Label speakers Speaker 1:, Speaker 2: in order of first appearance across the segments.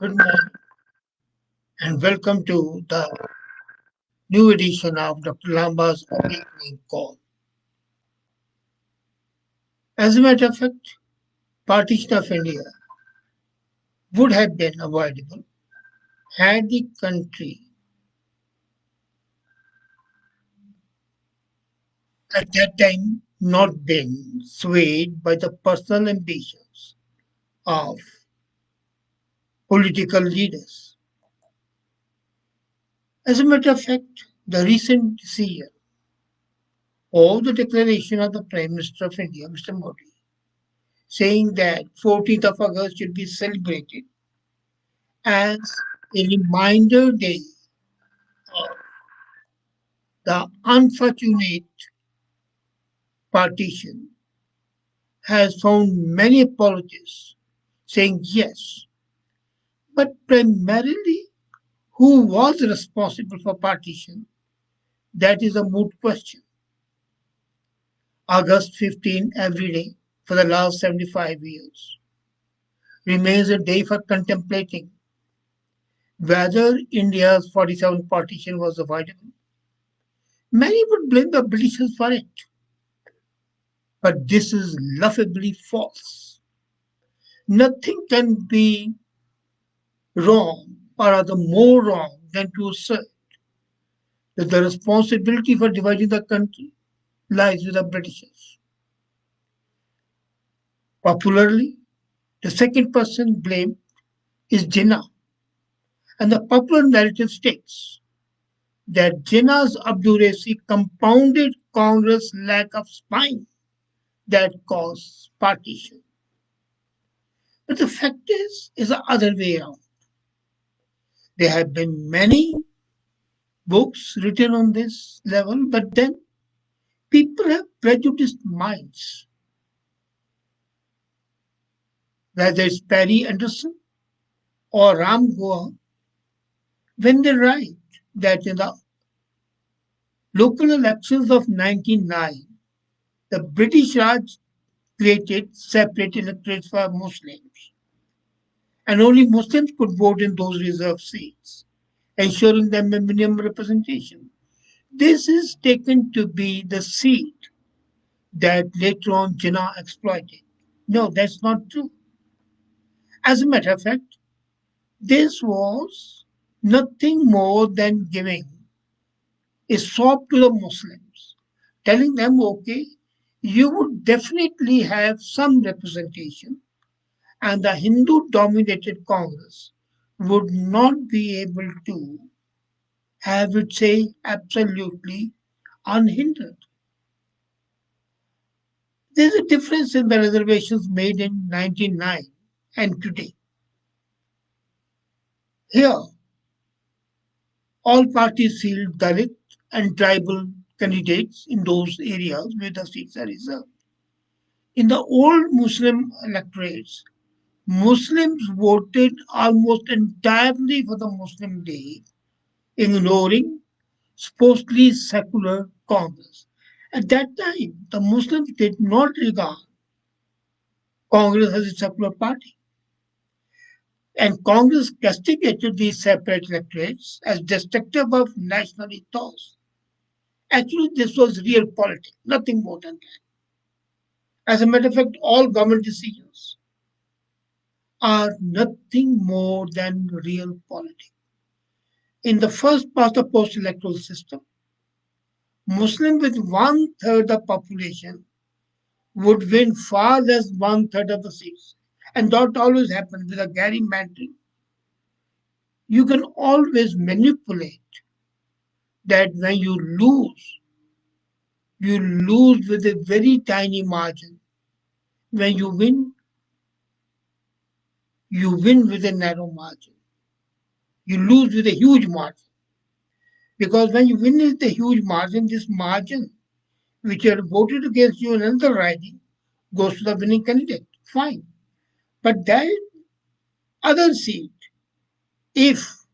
Speaker 1: Good morning and welcome to the new edition of Dr. Lamba's Awakening Call. As a matter of fact, partition of India would have been avoidable had the country at that time not been swayed by the personal ambitions of political leaders. As a matter of fact, the recent decision or the declaration of the Prime Minister of India, Mr. Modi, saying that 14th of August should be celebrated as a reminder day of the unfortunate partition has found many apologists saying yes, but primarily who was responsible for partition? That is a moot question. August 15 every day for the last 75 years remains a day for contemplating whether India's 47 partition was avoidable. Many would blame the Britishers for it, but this is laughably false. Nothing can be wrong or rather more wrong than to assert that the responsibility for dividing the country lies with the Britishers. Popularly, the second person blamed is Jinnah, and the popular narrative states that Jinnah's obduracy compounded Congress' lack of spine that caused partition. But the fact is the other way around. There have been many books written on this level, but then people have prejudiced minds. Whether it's Perry Anderson or Ram Goa, when they write that in the local elections of 1909, the British Raj created separate electorates for Muslims, and only Muslims could vote in those reserved seats, ensuring them a minimum representation. This is taken to be the seat that later on Jinnah exploited. No, that's not true. As a matter of fact, this was nothing more than giving a sop to the Muslims, telling them, okay, you would definitely have some representation, and the Hindu dominated Congress would not be able to have it say absolutely unhindered. There's a difference in the reservations made in 1909 and today. Here, all parties field Dalit and tribal candidates in those areas where the seats are reserved. In the old Muslim electorates, Muslims voted almost entirely for the Muslim League, ignoring supposedly secular Congress. At that time, the Muslims did not regard Congress as a secular party, and Congress castigated these separate electorates as destructive of national ethos. Actually, this was real politics, nothing more than that. As a matter of fact, all government decisions are nothing more than real politics. In the first past the post electoral system, Muslims with one third of population would win far less one third of the seats. And that always happens with a gerrymandering. You can always manipulate that when you lose with a very tiny margin. When you win with a narrow margin. You lose with a huge margin. Because when you win with a huge margin, this margin which had voted against you in another riding goes to the winning candidate. Fine. But that other seat, if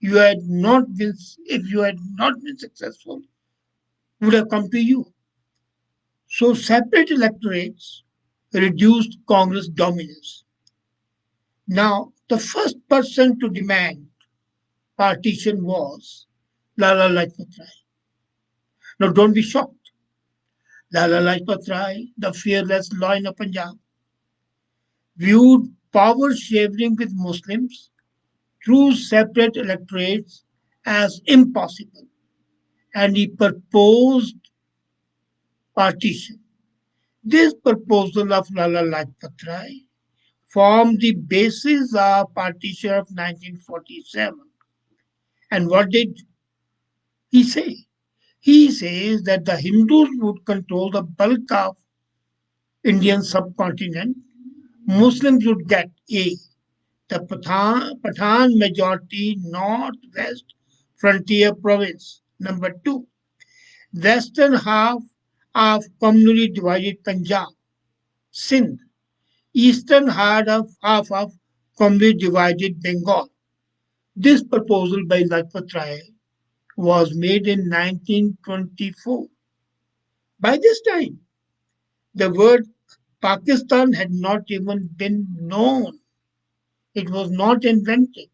Speaker 1: if you had not been successful, would have come to you. So separate electorates reduced Congress dominance. Now, The first person to demand partition was Lala Lajpat Rai. Now, don't be shocked. Lala Lajpat Rai, the fearless lion of Punjab, viewed power sharing with Muslims through separate electorates as impossible, and he proposed partition. This proposal of Lala Lajpat Rai formed the basis of partition of 1947. And what did he say? He says that the Hindus would control the bulk of Indian subcontinent. Muslims would get A, the Pathan majority northwest frontier province. Number two, western half of communally divided Punjab, Sindh, eastern half of communally divided Bengal. This proposal by Lajpat Rai was made in 1924. By this time, the word Pakistan had not even been known. It was not invented.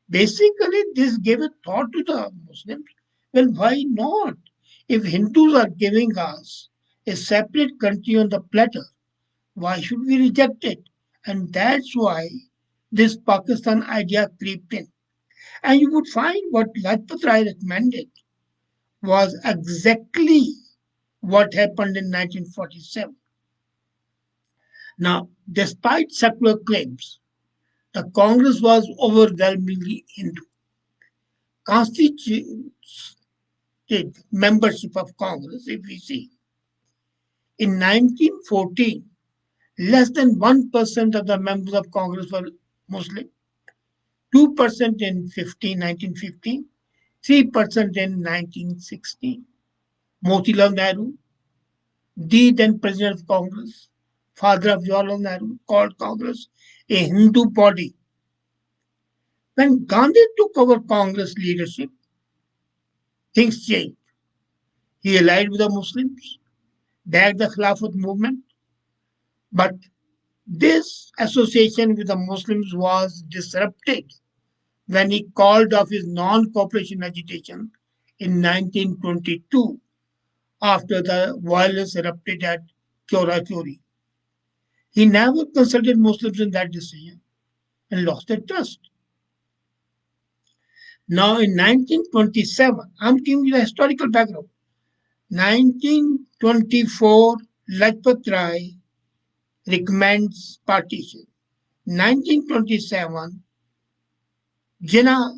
Speaker 1: Basically, this gave a thought to the Muslims. Well, why not? If Hindus are giving us a separate country on the platter, why should we reject it? And that's why this Pakistan idea crept in. And you would find what Lajpat Rai recommended was exactly what happened in 1947. Now, despite secular claims, the Congress was overwhelmingly Hindu. Constituted membership of Congress, if we see, in 1914, less than 1% of the members of Congress were Muslim, 2% in 1915, 3% in 1916. Motilal Nehru, the then president of Congress, father of Jawaharlal Nehru, called Congress a Hindu body. When Gandhi took over Congress leadership, things changed. He allied with the Muslims, backed the Khilafat movement, but this association with the Muslims was disrupted when he called off his non cooperation agitation in 1922 after the violence erupted at Chora Chori. He never consulted Muslims in that decision and lost their trust. Now, in 1927, I'm giving you the historical background. 1924, Lajpat Rai recommends partition. 1927, Jinnah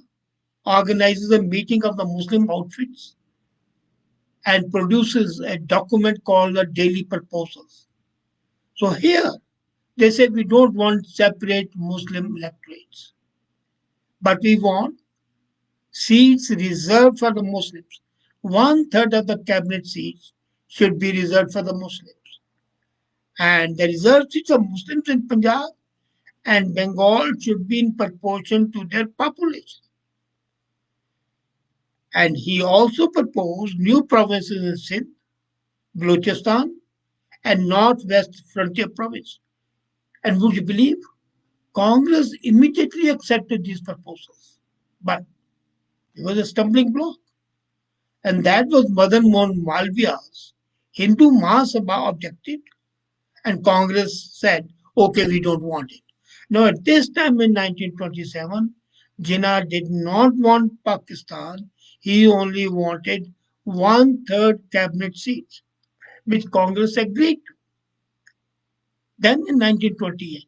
Speaker 1: organizes a meeting of the Muslim outfits and produces a document called the Daily Proposals. So here they say we don't want separate Muslim electorates, but we want seats reserved for the Muslims. One third of the cabinet seats should be reserved for the Muslims. And the reserved seats of Muslims in Punjab and Bengal should be in proportion to their population. And he also proposed new provinces in Sindh, Balochistan, and Northwest Frontier Province. And would you believe? Congress immediately accepted these proposals. But there was a stumbling block. And that was Madan Mohan Malviya's Hindu Mahasabha objected, and Congress said, okay, we don't want it. Now, at this time in 1927, Jinnah did not want Pakistan. He only wanted one third cabinet seats, which Congress agreed to. Then in 1928,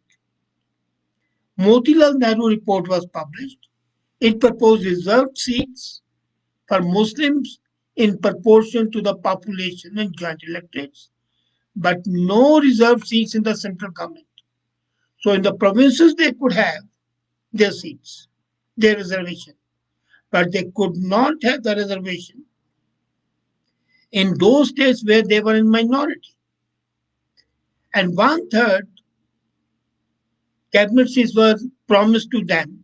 Speaker 1: Motilal Nehru report was published. It proposed reserved seats for Muslims in proportion to the population and joint electorates, but no reserved seats in the central government. So in the provinces, they could have their seats, their reservation, but they could not have the reservation in those states where they were in minority. And one third cabinet seats were promised to them,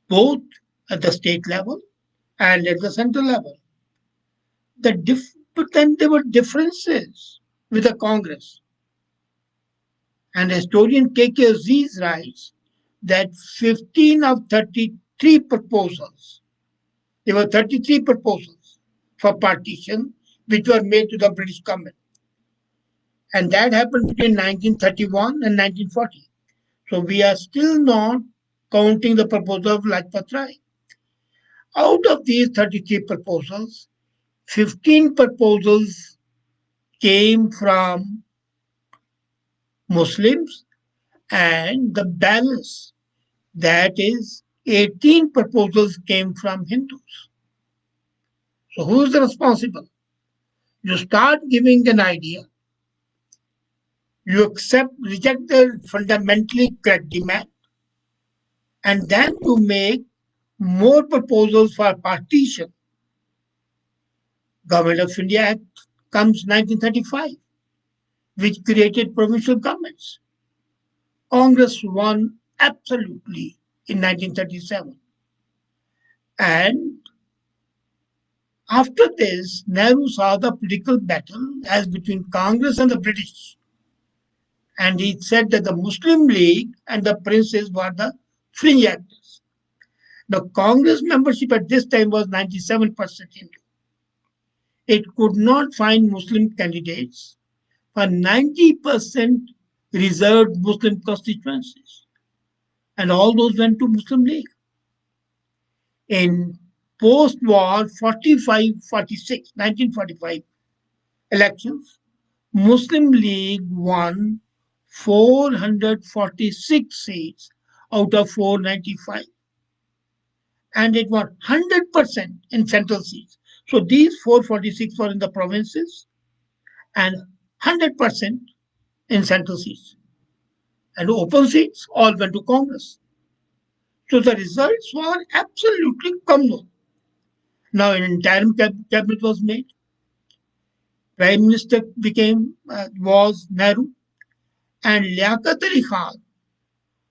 Speaker 1: both at the state level and at the central level. But then there were differences with the Congress. And historian K.K. Aziz writes that 15 of 33 proposals, there were 33 proposals for partition which were made to the British government. And that happened between 1931 and 1940. So we are still not counting the proposal of Lajpat Rai. Out of these 33 proposals, 15 proposals came from Muslims, and the balance, that is, 18 proposals came from Hindus. So who is responsible? You start giving an idea, you reject the fundamentally correct demand, and then you make more proposals for partition. Government of India Act comes 1935, which created provincial governments. Congress won absolutely in 1937. And after this, Nehru saw the political battle as between Congress and the British. And he said that the Muslim League and the princes were the fringe actors. The Congress membership at this time was 97% Hindu. It could not find Muslim candidates for 90% reserved Muslim constituencies. And all those went to Muslim League. In post-war 1945 elections, Muslim League won 446 seats out of 495. And it won 100% in central seats. So these 446 were in the provinces and 100% in central seats. And open seats all went to Congress. So the results were absolutely communal. Now an interim cabinet was made. Prime Minister was Nehru, and Liaquat Ali Khan,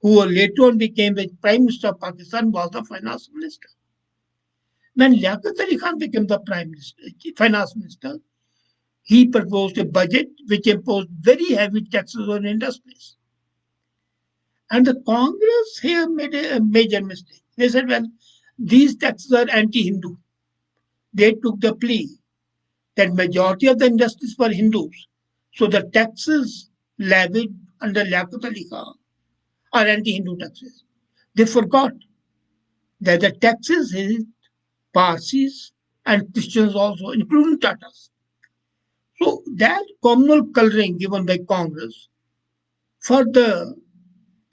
Speaker 1: who later on became the Prime Minister of Pakistan, was the Finance Minister. When Liaquat Ali Khan became the Finance Minister, he proposed a budget which imposed very heavy taxes on industries. And the Congress here made a major mistake. They said, well, these taxes are anti-Hindu. They took the plea that majority of the industries were Hindus. So the taxes levied under Liaquat Ali Khan are anti-Hindu taxes. They forgot that the taxes hit Parsis and Christians also, including Tatas. So that communal coloring given by Congress further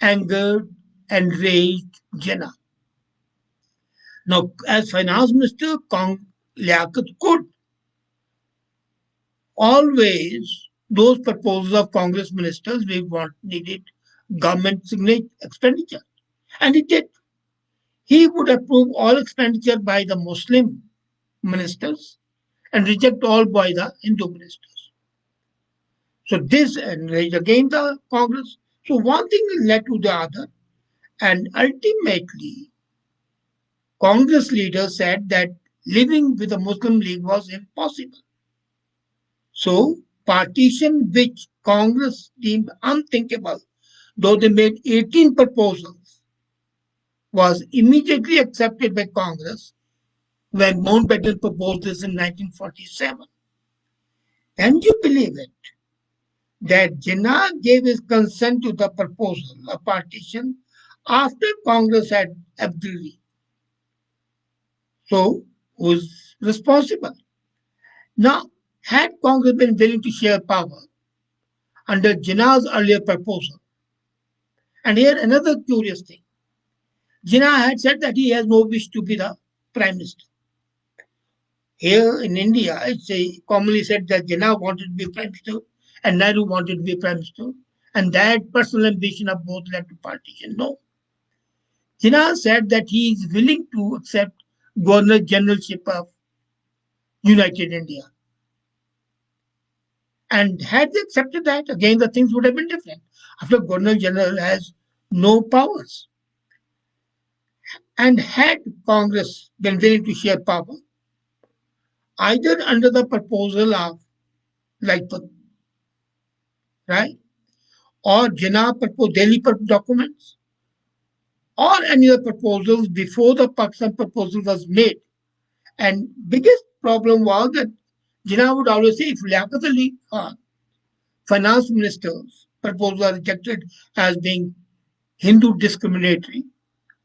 Speaker 1: angered and raised Jinnah. Now, as finance minister, Liaquat could always, those proposals of Congress ministers, we needed government expenditure. And he did. He would approve all expenditure by the Muslim ministers and reject all by the Hindu ministers. So this enraged again the Congress. So one thing led to the other, and ultimately, Congress leaders said that living with the Muslim League was impossible. So partition, which Congress deemed unthinkable, though they made 18 proposals, was immediately accepted by Congress when Mountbatten proposed this in 1947. Can you believe it? That Jinnah gave his consent to the proposal of partition after Congress had agreed. So, who's responsible? Now, had Congress been willing to share power under Jinnah's earlier proposal, and here another curious thing, Jinnah had said that he has no wish to be the prime minister. Here in India, it's commonly said that Jinnah wanted to be prime minister and Nehru wanted to be prime minister, and that personal ambition of both led to partition. No. Jinnah said that he is willing to accept Governor Generalship of United India. And had they accepted that, again the things would have been different. After Governor General has no powers. And had Congress been willing to share power, either under the proposal of Lajpat, right, or Jinnah proposed Delhi documents, or any other proposals before the Pakistan proposal was made. And biggest problem was that Jinnah would always say if Liaquat Ali Khan, finance minister's proposals are rejected as being Hindu discriminatory,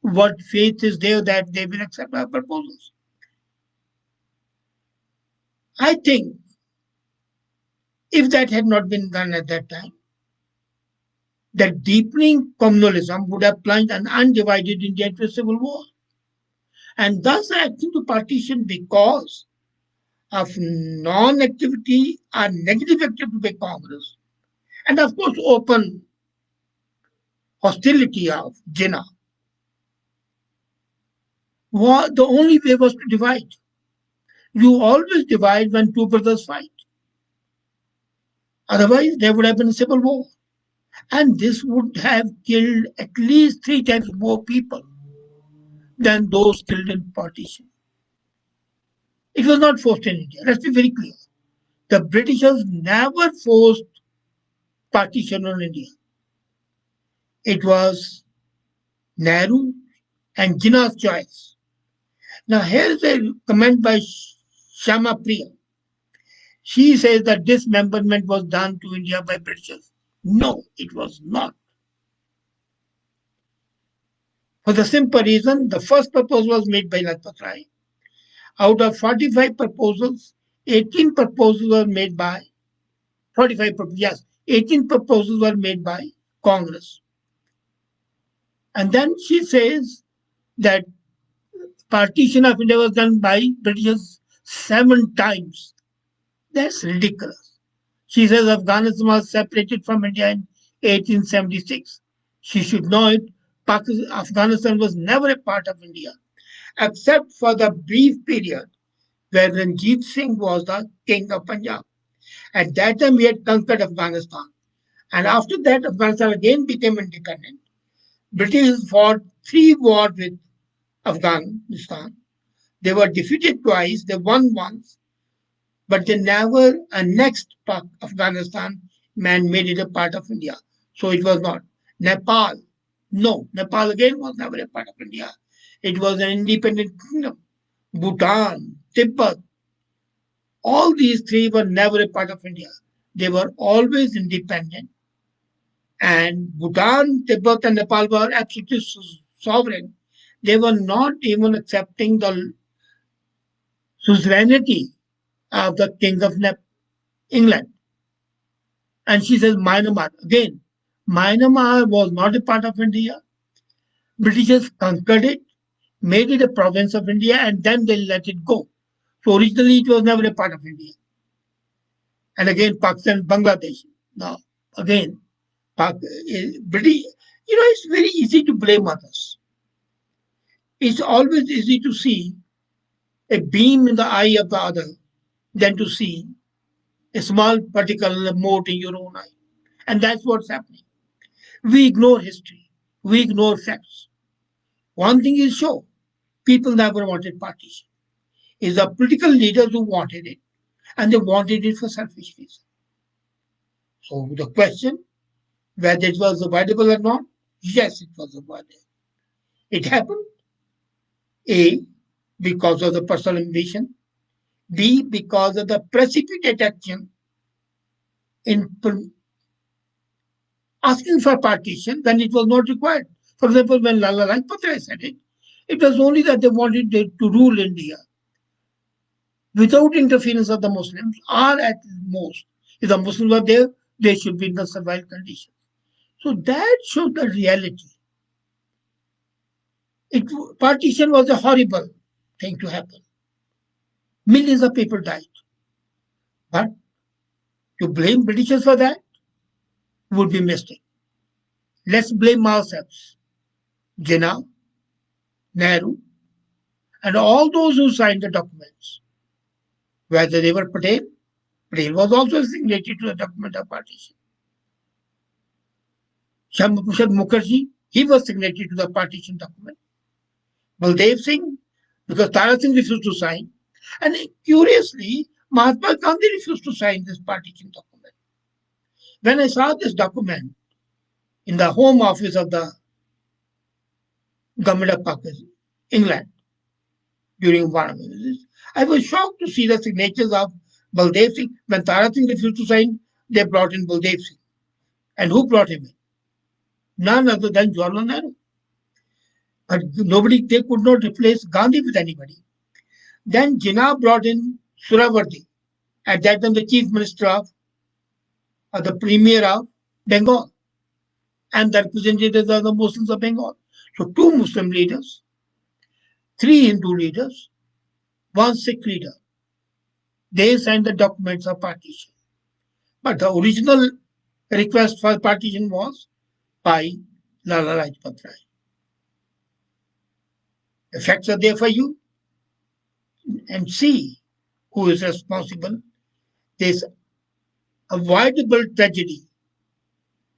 Speaker 1: what faith is there that they will accept our proposals? I think if that had not been done at that time, that deepening communalism would have plunged an undivided India into a civil war. And thus acting to partition because of non-activity or negative activity by Congress, and of course open hostility of Jinnah, the only way was to divide. You always divide when two brothers fight. Otherwise, there would have been a civil war. And this would have killed at least 3 times more people than those killed in partition. It was not forced in India. Let's be very clear. The Britishers never forced partition on India. It was Nehru and Jinnah's choice. Now, here is a comment by Shama Priya. She says that dismemberment was done to India by Britishers. No, it was not. For the simple reason, the first proposal was made by Lajpat Rai. Out of 45 proposals, 18 proposals were made by 45, yes, 18 proposals were made by Congress. And then she says that partition of India was done by Britishers 7 times. That's ridiculous. She says Afghanistan was separated from India in 1876. She should know it. Afghanistan was never a part of India, except for the brief period where Ranjit Singh was the king of Punjab. At that time, he had conquered Afghanistan. And after that, Afghanistan again became independent. British fought 3 wars with Afghanistan. They were defeated twice, they won once, but they never annexed Afghanistan and made it a part of India. So it was not. Nepal, no, Nepal again was never a part of India. It was an independent kingdom. Bhutan, Tibet, all these 3 were never a part of India. They were always independent. And Bhutan, Tibet, and Nepal were absolutely sovereign. They were not even accepting the suzerainty of the King of England. And she says Myanmar. Again, Myanmar was not a part of India. Britishers conquered it, made it a province of India, and then they let it go. So originally it was never a part of India. And again, Pakistan, Bangladesh. Now, again, British, it's very easy to blame others. It's always easy to see a beam in the eye of the other than to see a small particle mote in your own eye. And that's what's happening. We ignore history. We ignore facts. One thing is sure, people never wanted partition. It's the political leaders who wanted it, and they wanted it for selfish reasons. So the question, whether it was avoidable or not, yes, it was avoidable. It happened, A, because of the personal ambition, B, because of the precipitate action in asking for partition when it was not required. For example, when Lala Lajpat Rai said it, it was only that they wanted to rule India without interference of the Muslims, or at most, if the Muslims were there, they should be in the survival condition. So that showed the reality. Partition was a horrible thing to happen. Millions of people died. But to blame Britishers for that would be mistake. Let's blame ourselves. Jinnah, Nehru, and all those who signed the documents. Whether they were Patel, Patel was also a signatory to the document of partition. Shyam Prasad Mukherjee, he was signatory to the partition document. Baldev Singh, because Tara Singh refused to sign. And curiously, Mahatma Gandhi refused to sign this partition document. When I saw this document in the home office of the government of Pakistan, England, during one of the visits. I was shocked to see the signatures of Baldev Singh. When Tara Singh refused to sign, they brought in Baldev Singh. And who brought him in? None other than Jawaharlal Nehru. But nobody, they could not replace Gandhi with anybody. Then Jinnah brought in Suravardi, at that time the chief minister of, or the premier of Bengal, and the representatives of the Muslims of Bengal. So two Muslim leaders, three Hindu leaders, one Sikh leader. They signed the documents of partition. But the original request for partition was by Lala Rajpat Rai. The facts are there for you, and see who is responsible. This avoidable tragedy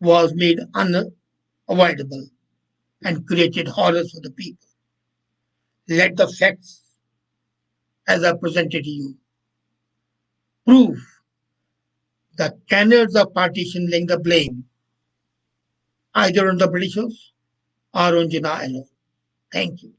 Speaker 1: was made unavoidable and created horrors for the people. Let the facts, as I presented to you, prove the canons of partition laying the blame either on the Britishers or on Jinnah alone. Thank you.